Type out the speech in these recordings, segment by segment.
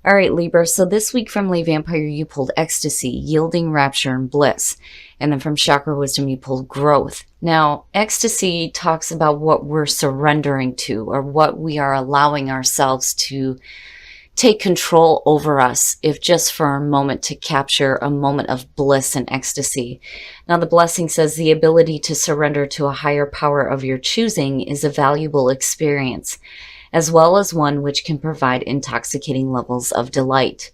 All right, Libra. So this week from Lay Vampire, you pulled ecstasy, yielding, rapture, and bliss. And then from Chakra Wisdom, you pulled growth. Now, ecstasy talks about what we're surrendering to or what we are allowing ourselves to take control over us, if just for a moment, to capture a moment of bliss and ecstasy. Now, the blessing says the ability to surrender to a higher power of your choosing is a valuable experience, as well as one which can provide intoxicating levels of delight.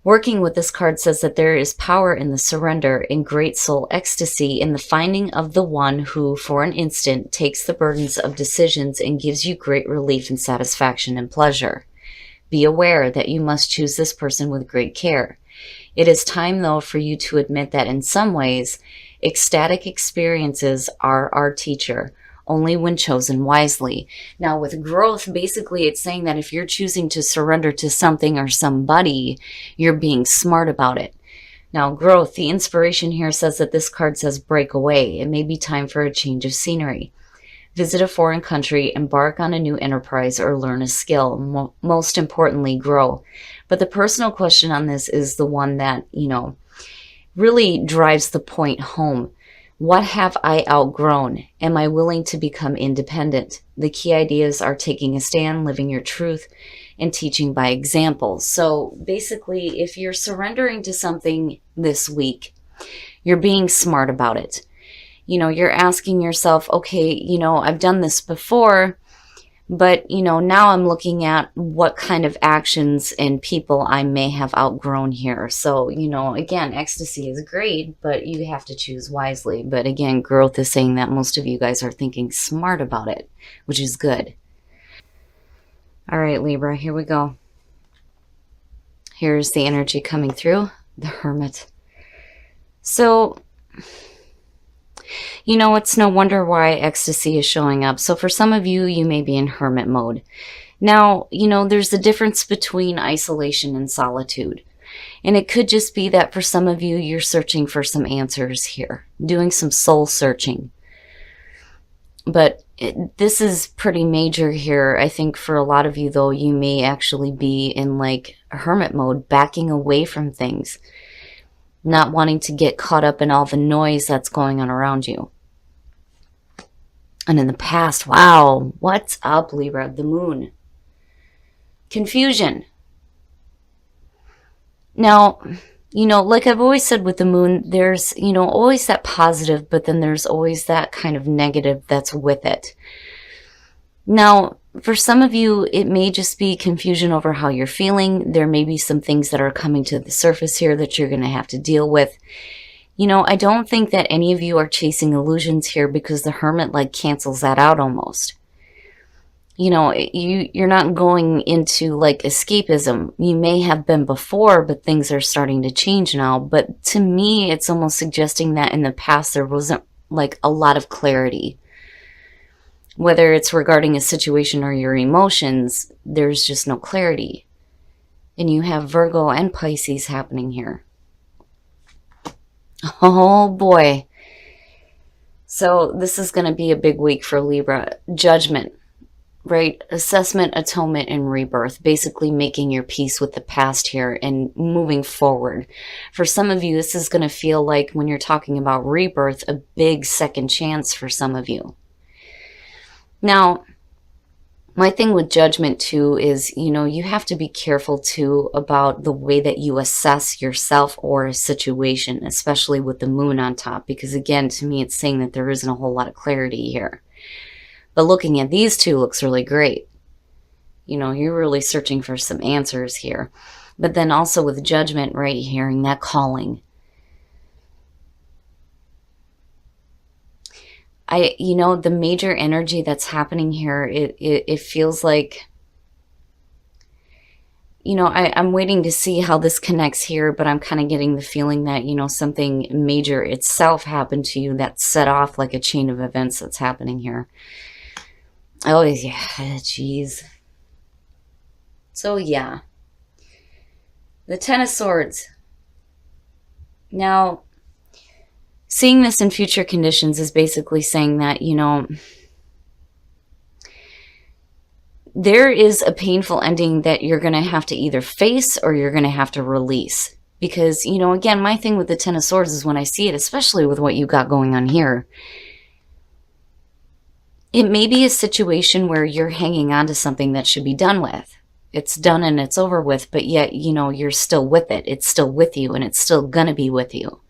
Working with this card says that there is power in the surrender, in great soul ecstasy, in the finding of the one who, for an instant, takes the burdens of decisions and gives you great relief and satisfaction and pleasure. Be aware that you must choose this person with great care. It is time, though, for you to admit that in some ways, ecstatic experiences are our teacher, only when chosen wisely. Now, with growth, basically it's saying that if you're choosing to surrender to something or somebody, you're being smart about it. Now, growth, the inspiration here says that this card says break away. It may be time for a change of scenery. Visit a foreign country, embark on a new enterprise, or learn a skill. Most importantly, grow. But the personal question on this is the one that, really drives the point home. What have I outgrown? Am I willing to become independent? The key ideas are taking a stand, living your truth, and teaching by example. So basically, if you're surrendering to something this week, you're being smart about it. You're asking yourself, okay, I've done this before, but, now I'm looking at what kind of actions and people I may have outgrown here. So, again, ecstasy is great, but you have to choose wisely. But again, growth is saying that most of you guys are thinking smart about it, which is good. All right, Libra, here we go. Here's the energy coming through, the Hermit. So, it's no wonder why ecstasy is showing up. So for some of you, you may be in hermit mode. Now, there's a difference between isolation and solitude. And it could just be that for some of you, you're searching for some answers here, doing some soul searching. But this is pretty major here. I think for a lot of you, though, you may actually be in like hermit mode, backing away from things, not wanting to get caught up in all the noise that's going on around you. And in the past, wow, what's up, Libra? The moon. Confusion. Now, like I've always said with the moon, there's, always that positive, but then there's always that kind of negative that's with it. Now, for some of you, it may just be confusion over how you're feeling. There may be some things that are coming to the surface here that you're going to have to deal with. I don't think that any of you are chasing illusions here, because the Hermit cancels that out almost. You're not going into escapism. You may have been before, but things are starting to change now. But to me, it's almost suggesting that in the past there wasn't a lot of clarity. Whether it's regarding a situation or your emotions, there's just no clarity. And you have Virgo and Pisces happening here. Oh boy. So this is going to be a big week for Libra. Judgment, right? Assessment, atonement, and rebirth. Basically making your peace with the past here and moving forward. For some of you, this is going to feel like, when you're talking about rebirth, a big second chance for some of you. Now, my thing with judgment too is, you have to be careful too about the way that you assess yourself or a situation, especially with the moon on top, because again, to me, it's saying that there isn't a whole lot of clarity here. But looking at these two looks really great. You're really searching for some answers here. But then also with judgment, right, hearing that calling. The major energy that's happening here, it feels like, I'm waiting to see how this connects here, but I'm kind of getting the feeling that, something major itself happened to you that set off like a chain of events that's happening here. Oh, yeah, jeez. So, yeah. The Ten of Swords. Now, seeing this in future conditions is basically saying that, there is a painful ending that you're going to have to either face or you're going to have to release. Because, you know, again, my thing with the Ten of Swords is when I see it, especially with what you got going on here, it may be a situation where you're hanging on to something that should be done with. It's done and it's over with, but yet, you know, you're still with it. It's still with you, and it's still going to be with you.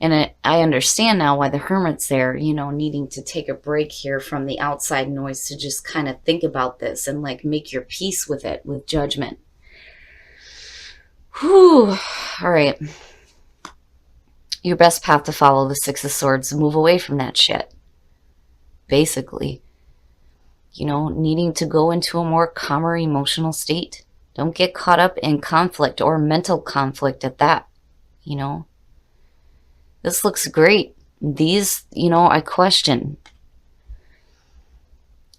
And I understand now why the Hermit's there, you know, needing to take a break here from the outside noise to just kind of think about this and like make your peace with it, with judgment. Whew. All right. Your best path to follow, the Six of Swords, move away from that shit. Basically, you know, needing to go into a more calmer emotional state. Don't get caught up in conflict or mental conflict at that, you know. This looks great. These, you know, I question.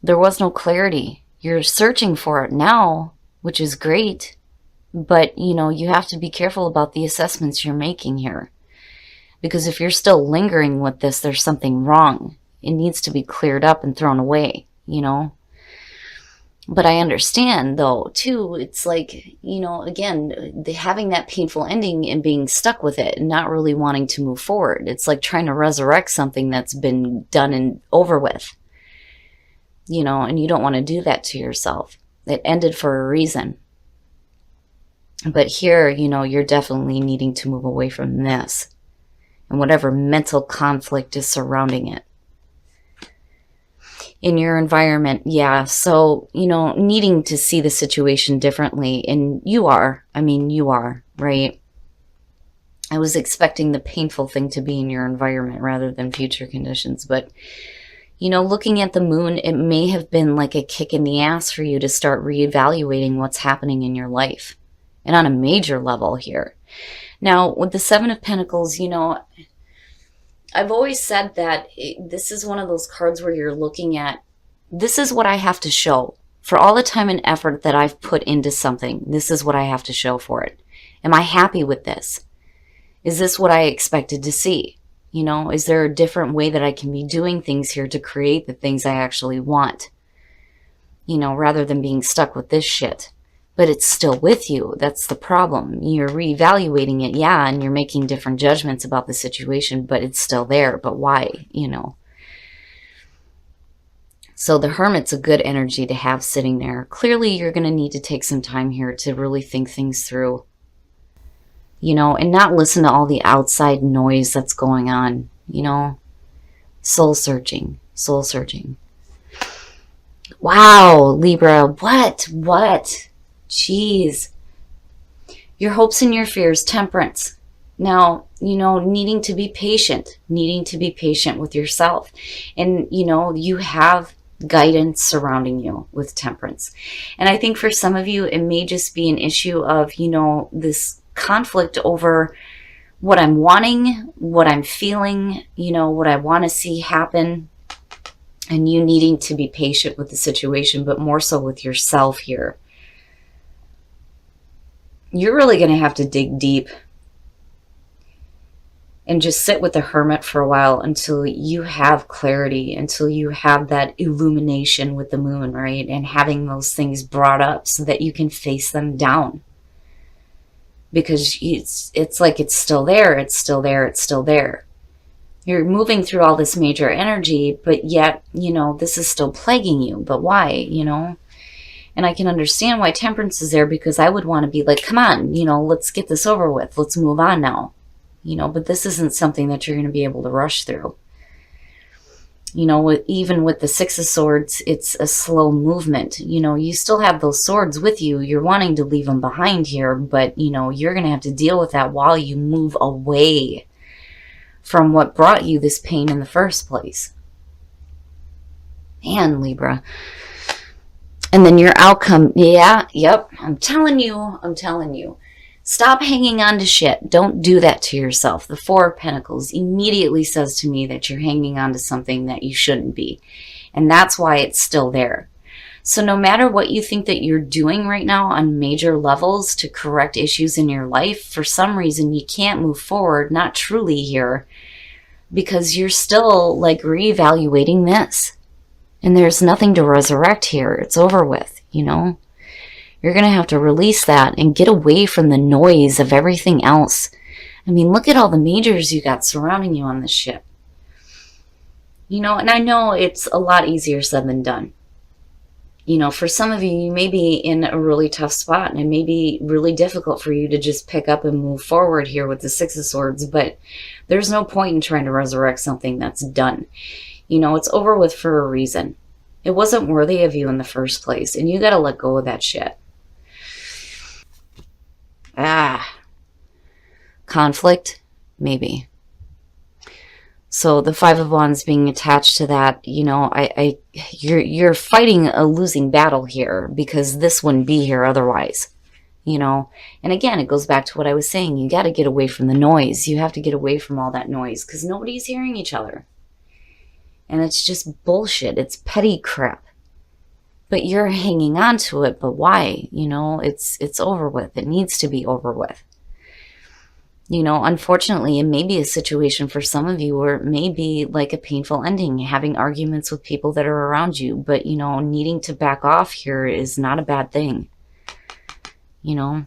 There was no clarity. You're searching for it now, which is great. But, you know, you have to be careful about the assessments you're making here. Because if you're still lingering with this, there's something wrong. It needs to be cleared up and thrown away, you know. But I understand, though, too, it's like, you know, again, having that painful ending and being stuck with it and not really wanting to move forward. It's like trying to resurrect something that's been done and over with, you know, and you don't want to do that to yourself. It ended for a reason. But here, you know, you're definitely needing to move away from this and whatever mental conflict is surrounding it. In your environment, yeah, so, you know, needing to see the situation differently, and you are, right? I was expecting the painful thing to be in your environment rather than future conditions, but, you know, looking at the moon, it may have been like a kick in the ass for you to start reevaluating what's happening in your life, and on a major level here. Now, with the Seven of Pentacles, you know, I've always said that this is one of those cards where you're looking at, this is what I have to show. For all the time and effort that I've put into something, this is what I have to show for it. Am I happy with this? Is this what I expected to see? You know, is there a different way that I can be doing things here to create the things I actually want? You know, rather than being stuck with this shit. But it's still with you. That's the problem. You're reevaluating it, yeah, and you're making different judgments about the situation, but it's still there. But why, you know? So the Hermit's a good energy to have sitting there. Clearly, you're going to need to take some time here to really think things through, you know, and not listen to all the outside noise that's going on, you know? Soul searching, soul searching. Wow, Libra, what? Jeez. Your hopes and your fears, Temperance. Now, you know, needing to be patient with yourself. And, you know, you have guidance surrounding you with Temperance. And I think for some of you, it may just be an issue of, you know, this conflict over what I'm wanting, what I'm feeling, you know, what I want to see happen. And you needing to be patient with the situation, but more so with yourself here. You're really going to have to dig deep and just sit with the Hermit for a while until you have clarity, until you have that illumination with the moon, right? And having those things brought up so that you can face them down. Because it's like it's still there, it's still there, it's still there. You're moving through all this major energy, but yet, you know, this is still plaguing you. But why, you know? And I can understand why Temperance is there, because I would want to be like, come on, you know, let's get this over with. Let's move on now. You know, but this isn't something that you're going to be able to rush through. You know, even with the Six of Swords, it's a slow movement. You know, you still have those swords with you. You're wanting to leave them behind here, but, you know, you're going to have to deal with that while you move away from what brought you this pain in the first place. Man, Libra. And then your outcome, yeah, yep, I'm telling you. Stop hanging on to shit. Don't do that to yourself. The Four of Pentacles immediately says to me that you're hanging on to something that you shouldn't be. And that's why it's still there. So no matter what you think that you're doing right now on major levels to correct issues in your life, for some reason you can't move forward, not truly here, because you're still like reevaluating this. And there's nothing to resurrect here. It's over with, you know? You're going to have to release that and get away from the noise of everything else. I mean, look at all the majors you got surrounding you on this ship. You know, and I know it's a lot easier said than done. You know, for some of you, you may be in a really tough spot, and it may be really difficult for you to just pick up and move forward here with the Six of Swords, but there's no point in trying to resurrect something that's done. You know, it's over with for a reason. It wasn't worthy of you in the first place, and you got to let go of that shit. Conflict? Maybe. So the Five of Wands being attached to that, you know, you're fighting a losing battle here because this wouldn't be here otherwise, you know. And again, it goes back to what I was saying. You got to get away from the noise. You have to get away from all that noise because nobody's hearing each other. And it's just bullshit. It's petty crap. But you're hanging on to it. But why? You know, it's over with. It needs to be over with. You know, unfortunately, it may be a situation for some of you where it may be like a painful ending, having arguments with people that are around you. But, you know, needing to back off here is not a bad thing. You know.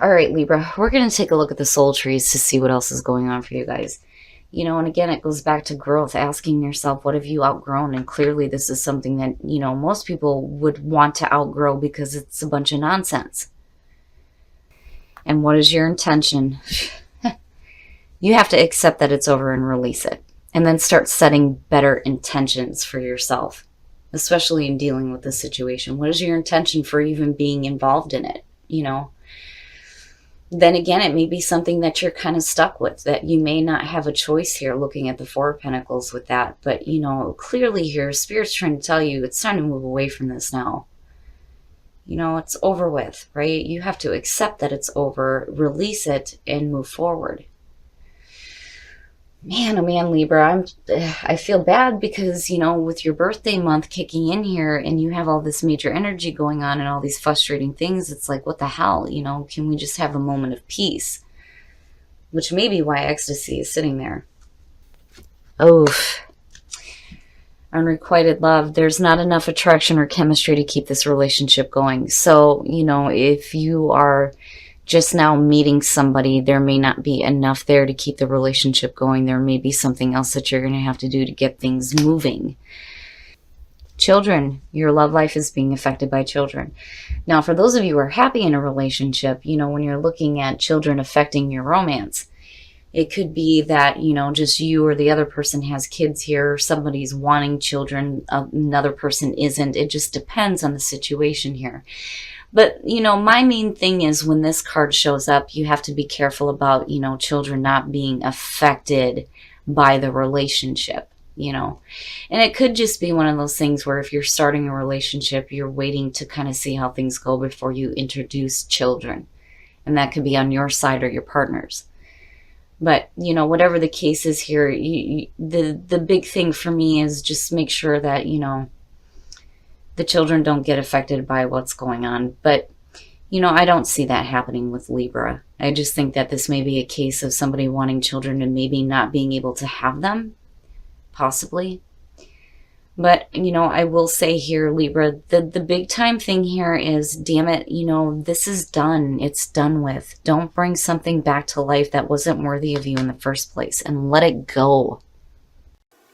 All right, Libra, we're going to take a look at the soul trees to see what else is going on for you guys. You know, and again, it goes back to growth, asking yourself, what have you outgrown? And clearly this is something that, you know, most people would want to outgrow because it's a bunch of nonsense. And what is your intention? You have to accept that it's over and release it. And then start setting better intentions for yourself, especially in dealing with the situation. What is your intention for even being involved in it? You know, then again, it may be something that you're kind of stuck with, that you may not have a choice here looking at the Four of Pentacles with that. But, you know, clearly here, Spirit's trying to tell you it's time to move away from this now. You know, it's over with, right? You have to accept that it's over, release it, and move forward. Man, oh man, Libra, I feel bad because, you know, with your birthday month kicking in here and you have all this major energy going on and all these frustrating things, it's like, what the hell? You know, can we just have a moment of peace? Which may be why ecstasy is sitting there. Oh, unrequited love. There's not enough attraction or chemistry to keep this relationship going. So, you know, if you are just now meeting somebody, there may not be enough there to keep the relationship going. There may be something else that you're going to have to do to get things moving. Children, your love life is being affected by children. Now, for those of you who are happy in a relationship, you know, when you're looking at children affecting your romance, it could be that, you know, just you or the other person has kids here, somebody's wanting children, another person isn't. It just depends on the situation here. But, you know, my main thing is when this card shows up, you have to be careful about, you know, children not being affected by the relationship, you know. And it could just be one of those things where if you're starting a relationship, you're waiting to kind of see how things go before you introduce children. And that could be on your side or your partner's. But, you know, whatever the case is here, the big thing for me is just make sure that, you know, the children don't get affected by what's going on. But, you know, I don't see that happening with Libra. I just think that this may be a case of somebody wanting children and maybe not being able to have them, possibly. But, you know, I will say here, Libra, the big time thing here is, damn it, you know, this is done. It's done with. Don't bring something back to life that wasn't worthy of you in the first place, and let it go.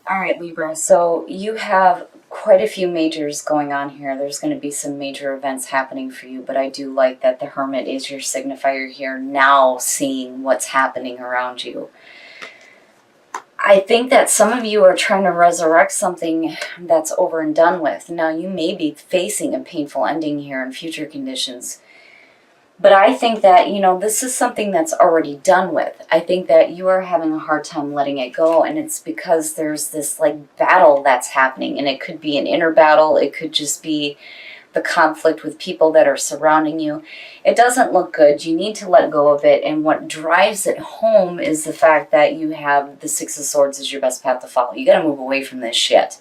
All right, Libra, so you have quite a few majors going on here. There's going to be some major events happening for you, but I do like that the Hermit is your signifier here, now seeing what's happening around you. I think that some of you are trying to resurrect something that's over and done with. Now, you may be facing a painful ending here in future conditions. But I think that, you know, this is something that's already done with. I think that you are having a hard time letting it go. And it's because there's this, like, battle that's happening. And it could be an inner battle. It could just be the conflict with people that are surrounding you. It doesn't look good. You need to let go of it. And what drives it home is the fact that you have the Six of Swords as your best path to follow. You got to move away from this shit.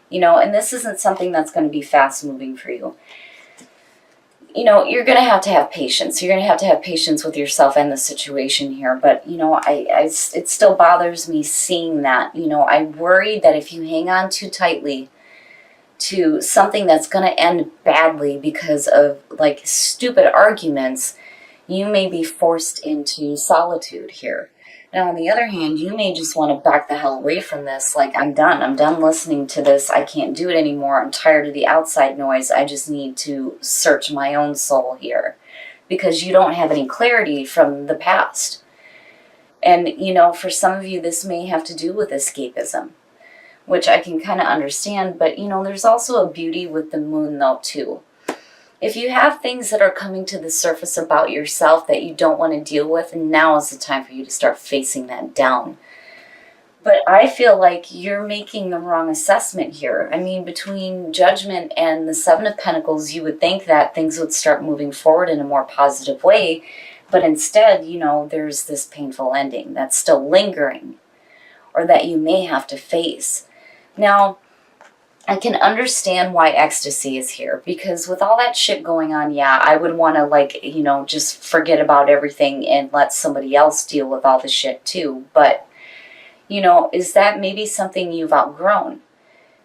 You know, and this isn't something that's going to be fast moving for you. you know, you're going to have patience. You're going to have patience with yourself and the situation here. But, you know, it still bothers me seeing that. You know, I worry that if you hang on too tightly to something that's going to end badly because of, like, stupid arguments, you may be forced into solitude here. Now, on the other hand, you may just want to back the hell away from this. Like, I'm done. I'm done listening to this. I can't do it anymore. I'm tired of the outside noise. I just need to search my own soul here. Because you don't have any clarity from the past. And, you know, for some of you, this may have to do with escapism, which I can kind of understand. But, you know, there's also a beauty with the moon, though, too. If you have things that are coming to the surface about yourself that you don't want to deal with, now is the time for you to start facing that down. But I feel like you're making the wrong assessment here. I mean, between Judgment and the Seven of Pentacles, you would think that things would start moving forward in a more positive way. But instead, you know, there's this painful ending that's still lingering, or that you may have to face. Now, I can understand why ecstasy is here, because with all that shit going on, yeah, I would want to, like, you know, just forget about everything and let somebody else deal with all the shit too. But, you know, is that maybe something you've outgrown?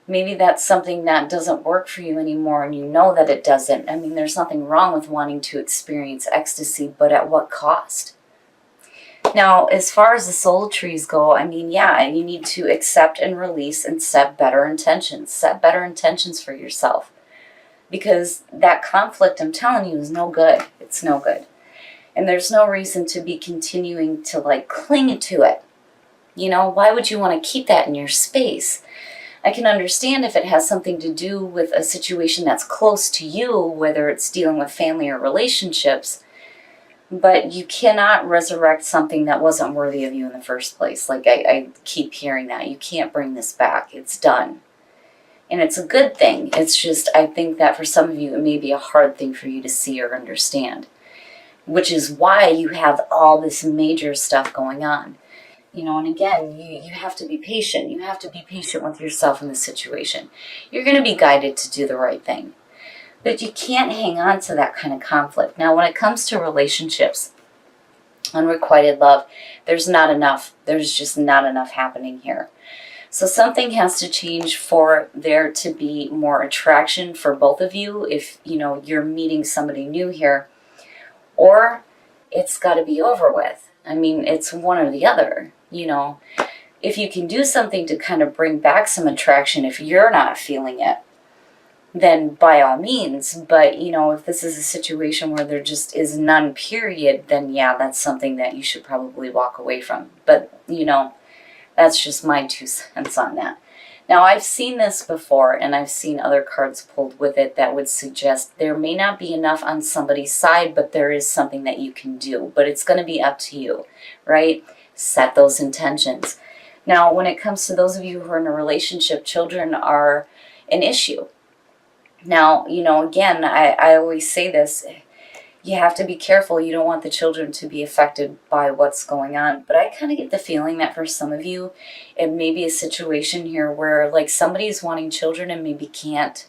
Maybe that's something that doesn't work for you anymore and you know that it doesn't. I mean, there's nothing wrong with wanting to experience ecstasy, but at what cost? Now, as far as the soul trees go, I mean, yeah, you need to accept and release and set better intentions. Set better intentions for yourself. Because that conflict, I'm telling you, is no good. It's no good. And there's no reason to be continuing to, like, cling to it. You know, why would you want to keep that in your space? I can understand if it has something to do with a situation that's close to you, whether it's dealing with family or relationships. But you cannot resurrect something that wasn't worthy of you in the first place. Like, I keep hearing that. You can't bring this back. It's done. And it's a good thing. It's just, I think that for some of you, it may be a hard thing for you to see or understand. Which is why you have all this major stuff going on. You know, and again, you have to be patient. You have to be patient with yourself in this situation. You're going to be guided to do the right thing. But you can't hang on to that kind of conflict. Now, when it comes to relationships, unrequited love, there's not enough. There's just not enough happening here. So something has to change for there to be more attraction for both of you if, you know, you're meeting somebody new here. Or it's got to be over with. I mean, it's one or the other, you know. If you can do something to kind of bring back some attraction if you're not feeling it, then by all means. But, you know, if this is a situation where there just is none, period, then yeah, that's something that you should probably walk away from. But, you know, that's just my 2 cents on that. Now, I've seen this before, and I've seen other cards pulled with it that would suggest there may not be enough on somebody's side, but there is something that you can do. But it's going to be up to you, right? Set those intentions. Now, when it comes to those of you who are in a relationship, children are an issue. Now, you know, again, I always say this, you have to be careful. You don't want the children to be affected by what's going on. But I kind of get the feeling that for some of you, it may be a situation here where, like, somebody's wanting children and maybe can't.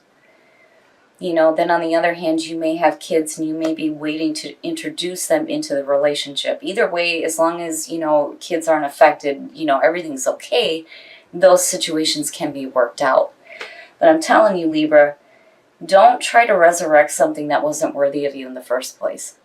You know, then on the other hand, you may have kids and you may be waiting to introduce them into the relationship. Either way, as long as, you know, kids aren't affected, you know, everything's okay, those situations can be worked out. But I'm telling you, Libra, don't try to resurrect something that wasn't worthy of you in the first place.